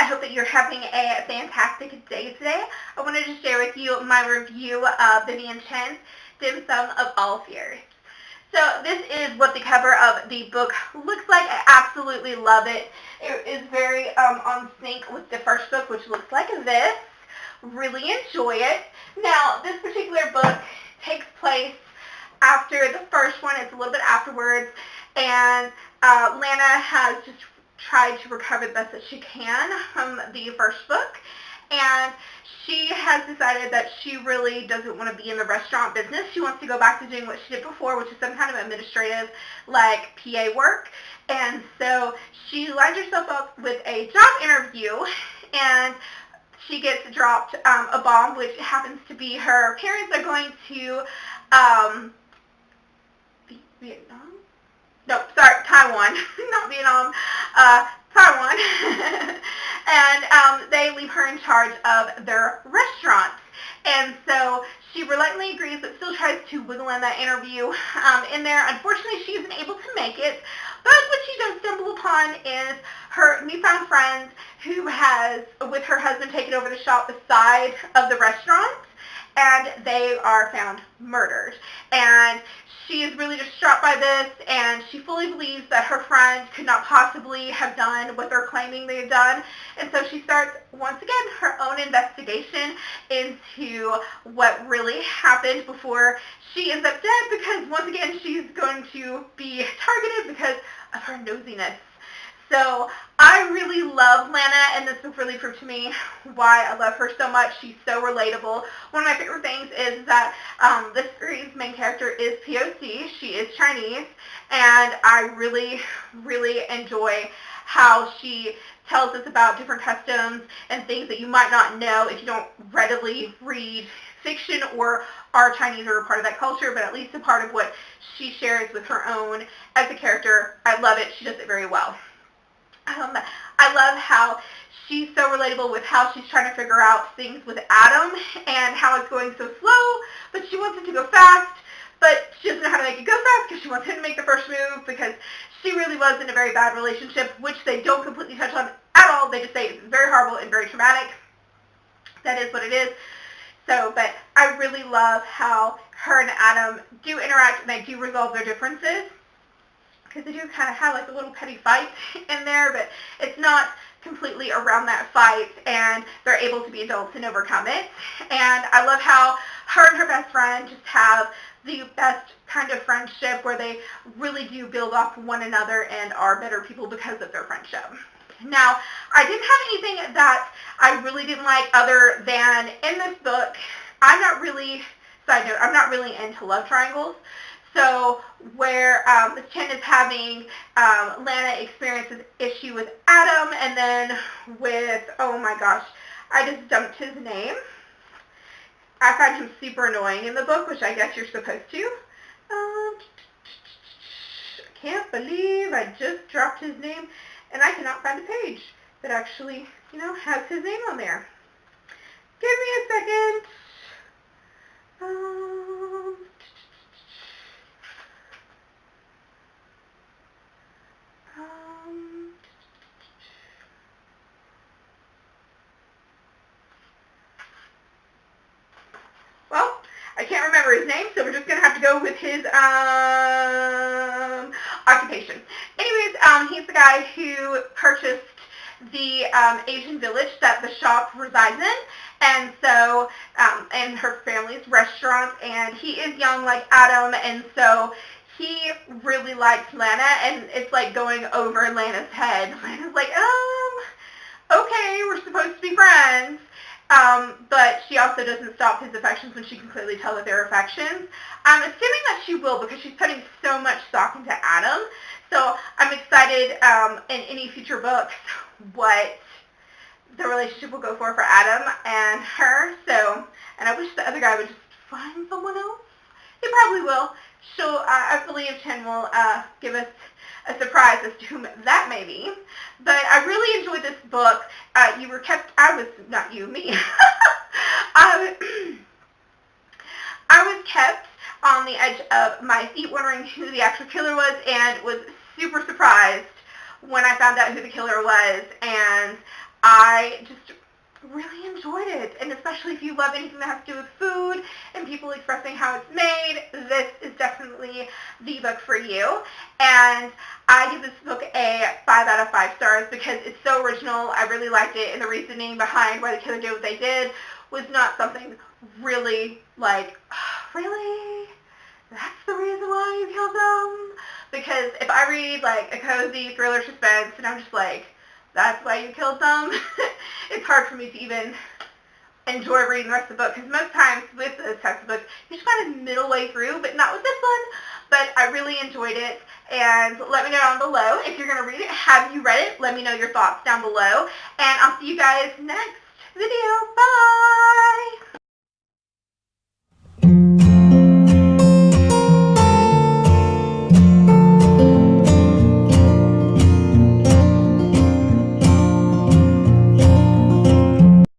hope that you're having a fantastic day today. I wanted to share with you my review of Vivien Chien's Dim Sum of All Fears. So this is what the cover of the book looks like. I absolutely love it. It is very on sync with the first book, which looks like this. Really enjoy it. Now, this particular book takes place after the first one. It's a little bit afterwards, and Lana has just tried to recover the best that she can from the first book, and she has decided that she really doesn't want to be in the restaurant business. She wants to go back to doing what she did before, which is some kind of administrative, like PA work. And so she lines herself up with a job interview, and she gets dropped a bomb, which happens to be her parents are going to Vietnam? No, sorry, Taiwan, not Vietnam, Taiwan. And they leave her in charge of their restaurants. And so she reluctantly agrees, but still tries to wiggle in that interview in there. Unfortunately, she isn't able to make it. But what she does stumble upon is her newfound friend who has, with her husband, taken over the shop beside of the restaurant, and they are found murdered. And she is really distraught by this, and she fully believes that her friend could not possibly have done what they're claiming they had done. And so she starts, once again, her own investigation into what really happened before she ends up dead, because once again, she's going to be targeted because of her nosiness. So I really love Lana, and this book really proved to me why I love her so much. She's so relatable. One of my favorite things is that this series' main character is POC. She is Chinese, and I really, really enjoy how she tells us about different customs and things that you might not know if you don't readily read fiction or are Chinese or a part of that culture, but at least a part of what she shares with her own as a character. I love it. She does it very well. I love how she's so relatable with how she's trying to figure out things with Adam and how it's going so slow, but she wants it to go fast, but she doesn't know how to make it go fast because she wants him to make the first move, because she really was in a very bad relationship, which they don't completely touch on at all. They just say it's very horrible and very traumatic. That is what it is. So, but I really love how her and Adam do interact, and they do resolve their differences, because they do kind of have like a little petty fight in there, but it's not completely around that fight, and they're able to be adults and overcome it. And I love how her and her best friend just have the best kind of friendship where they really do build off one another and are better people because of their friendship. Now, I didn't have anything that I really didn't like other than in this book, I'm not really, side note, I'm not really into love triangles. So where Ms. Chien is having Lana experience this issue with Adam, and then with, oh my gosh, I just dumped his name. I find him super annoying in the book, which I guess you're supposed to. I can't believe I just dropped his name, and I cannot find a page that actually, has his name on there. Give me a second. Well, I can't remember his name, so we're just going to have to go with his occupation. Anyways, he's the guy who purchased the Asian village that the shop resides in, and so, and her family's restaurant, and he is young like Adam, and so he really likes Lana, and it's like going over Lana's head. Lana's like, okay, we're supposed to be friends. But she also doesn't stop his affections when she can clearly tell that they're affections. I'm assuming that she will, because she's putting so much stock into Adam. So I'm excited in any future books what the relationship will go for Adam and her. So, and I wish the other guy would just find someone else. He probably will. I believe Chien will give us a surprise as to whom that may be. But I really enjoyed this book. Me. I was kept on the edge of my feet wondering who the actual killer was, and was super surprised when I found out who the killer was. And I I just really enjoyed it, and especially if you love anything that has to do with food and people expressing how it's made, this is definitely the book for you. And I give this book a 5 out of 5 stars because it's so original. I really liked it, and the reasoning behind why the killer did what they did was not something really like, really? That's the reason why you killed them? Because if I read like a cozy thriller suspense and I'm just like, that's why you killed them, it's hard for me to even enjoy reading the rest of the book, because most times with this type of book, you just kind of middle way through, but not with this one. But I really enjoyed it, and let me know down below if you're going to read it. Have you read it? Let me know your thoughts down below, and I'll see you guys next video. Bye!